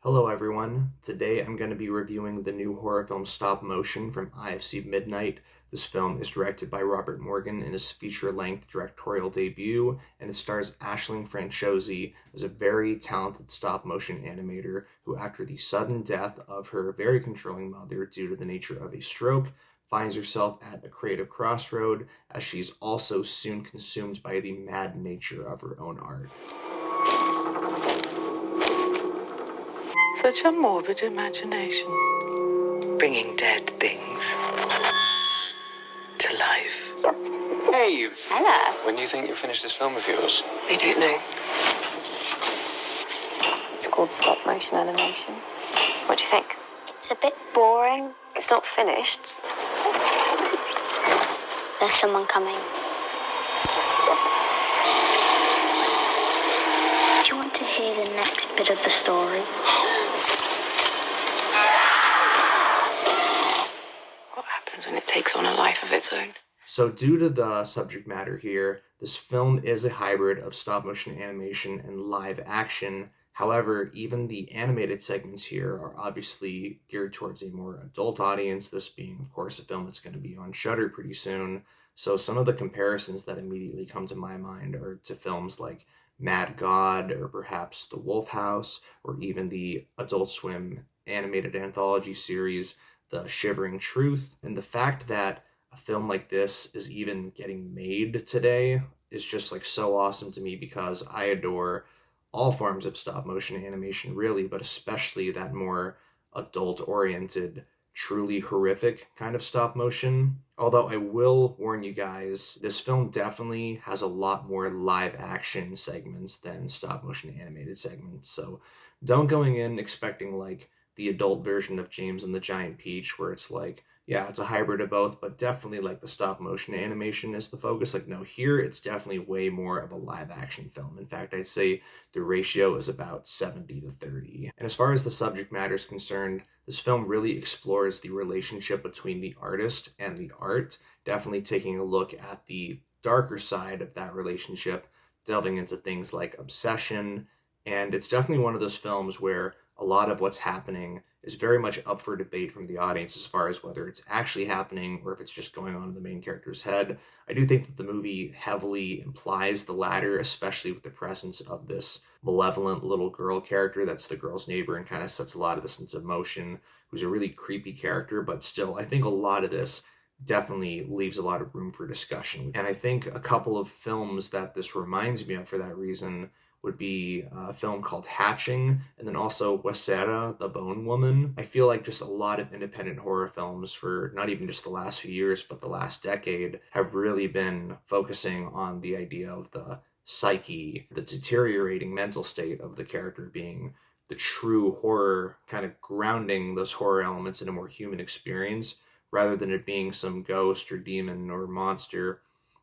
Hello everyone. Today I'm going to be reviewing the new horror film Stopmotion from IFC Midnight. This film is directed by Robert Morgan in his feature-length directorial debut, and it stars Aisling Franciosi as a very talented stop-motion animator who, after the sudden death of her very controlling mother due to the nature of a stroke, finds herself at a creative crossroad as she's also soon consumed by the mad nature of her own art. Such a morbid imagination, bringing dead things to life. Dave! Hello. When do you think you'll finish this film of yours? I don't know. It's called stop-motion animation. What do you think? It's a bit boring. It's not finished. There's someone coming. Do you want to hear the next bit of the story? What happens when it takes on a life of its own? So due to the subject matter here, this film is a hybrid of stop-motion animation and live action. However, even the animated segments here are obviously geared towards a more adult audience, this being, of course, a film that's going to be on Shudder pretty soon. So some of the comparisons that immediately come to my mind are to films like Mad God, or perhaps The Wolf House, or even the Adult Swim animated anthology series, The Shivering Truth. And the fact that a film like this is even getting made today is just like so awesome to me, because I adore all forms of stop motion animation really, but especially that more adult oriented, truly horrific kind of stop motion. Although I will warn you guys, this film definitely has a lot more live action segments than stop motion animated segments. So don't going in expecting like the adult version of James and the Giant Peach, where it's like, yeah, it's a hybrid of both, but definitely like the stop motion animation is the focus. Like, no, here it's definitely way more of a live action film. In fact, I'd say the ratio is about 70-30. And as far as the subject matter is concerned, this film really explores the relationship between the artist and the art, definitely taking a look at the darker side of that relationship, delving into things like obsession. And it's definitely one of those films where a lot of what's happening is very much up for debate from the audience as far as whether it's actually happening or if it's just going on in the main character's head. I do think that the movie heavily implies the latter, especially with the presence of this malevolent little girl character that's the girl's neighbor and kind of sets a lot of this into motion, who's a really creepy character, but still, I think a lot of this definitely leaves a lot of room for discussion. And I think a couple of films that this reminds me of for that reason would be a film called Hatching, and then also Wasera, the Bone Woman. I feel like just a lot of independent horror films for not even just the last few years, but the last decade, have really been focusing on the idea of the psyche, the deteriorating mental state of the character being the true horror, kind of grounding those horror elements in a more human experience, rather than it being some ghost or demon or monster.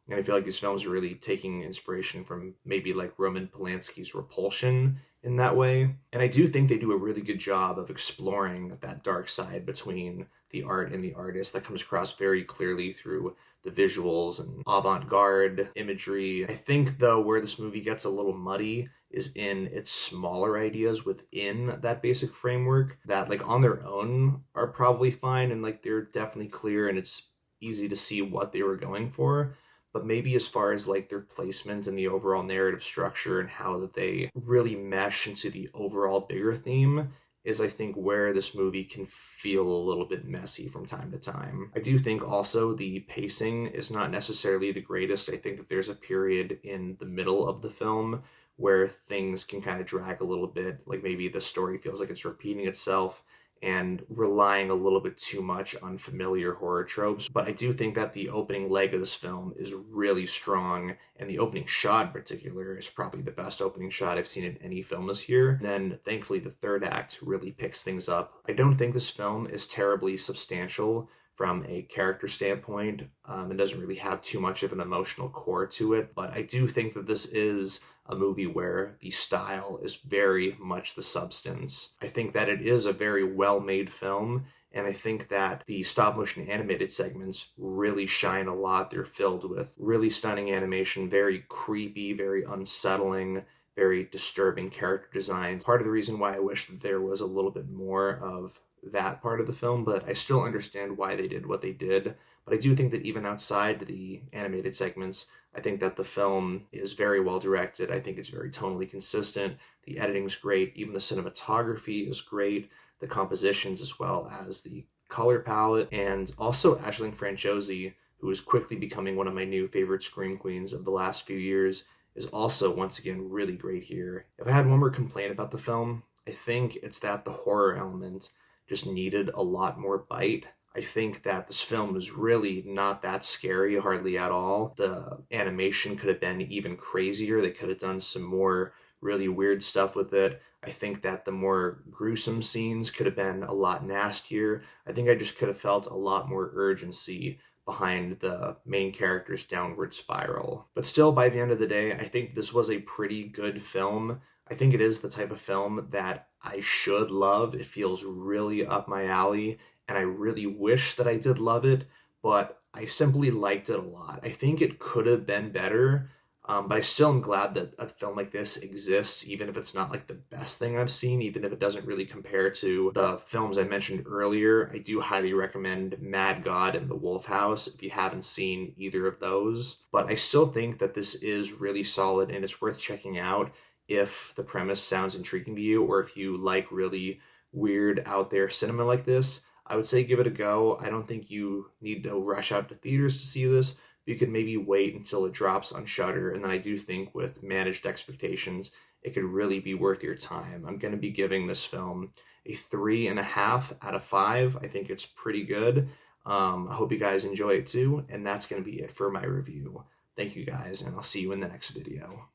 And I feel like these films are really taking inspiration from maybe like Roman Polanski's Repulsion in that way. And I do think they do a really good job of exploring that dark side between the art and the artist that comes across very clearly through the visuals and avant-garde imagery. I think, though, where this movie gets a little muddy is in its smaller ideas within that basic framework that, like, on their own are probably fine and, like, they're definitely clear and it's easy to see what they were going for. But maybe as far as like their placement and the overall narrative structure and how that they really mesh into the overall bigger theme is, I think, where this movie can feel a little bit messy from time to time. I do think also the pacing is not necessarily the greatest. I think that there's a period in the middle of the film where things can kind of drag a little bit, like maybe the story feels like it's repeating itself and relying a little bit too much on familiar horror tropes. But I do think that the opening leg of this film is really strong, and the opening shot in particular is probably the best opening shot I've seen in any film this year. And then, thankfully, the third act really picks things up. I don't think this film is terribly substantial from a character standpoint. It doesn't really have too much of an emotional core to it, but I do think that this is a movie where the style is very much the substance. I think that it is a very well-made film, and I think that the stop-motion animated segments really shine a lot. They're filled with really stunning animation, very creepy, very unsettling, very disturbing character designs. Part of the reason why I wish that there was a little bit more of that part of the film, but I still understand why they did what they did. But I do think that even outside the animated segments, I think that the film is very well directed. I think it's very tonally consistent. The editing's great. Even the cinematography is great. The compositions, as well as the color palette. And also Aisling Franciosi, who is quickly becoming one of my new favorite Scream Queens of the last few years, is also once again really great here. If I had one more complaint about the film, I think it's that the horror element just needed a lot more bite. I think that this film is really not that scary, hardly at all. The animation could have been even crazier. They could have done some more really weird stuff with it. I think that the more gruesome scenes could have been a lot nastier. I think I just could have felt a lot more urgency behind the main character's downward spiral. But still, by the end of the day, I think this was a pretty good film. I think it is the type of film that I should love. It feels really up my alley, and I really wish that I did love it, but I simply liked it a lot. I think it could have been better, but I still am glad that a film like this exists, even if it's not like the best thing I've seen, even if it doesn't really compare to the films I mentioned earlier. I do highly recommend Mad God and The Wolf House if you haven't seen either of those. But I still think that this is really solid and it's worth checking out if the premise sounds intriguing to you, or if you like really weird out there cinema like this. I would say give it a go. I don't think you need to rush out to theaters to see this. You could maybe wait until it drops on Shudder, and then I do think with managed expectations, it could really be worth your time. I'm going to be giving this film a 3.5 out of 5. I think it's pretty good. I hope you guys enjoy it too, and that's going to be it for my review. Thank you guys, and I'll see you in the next video.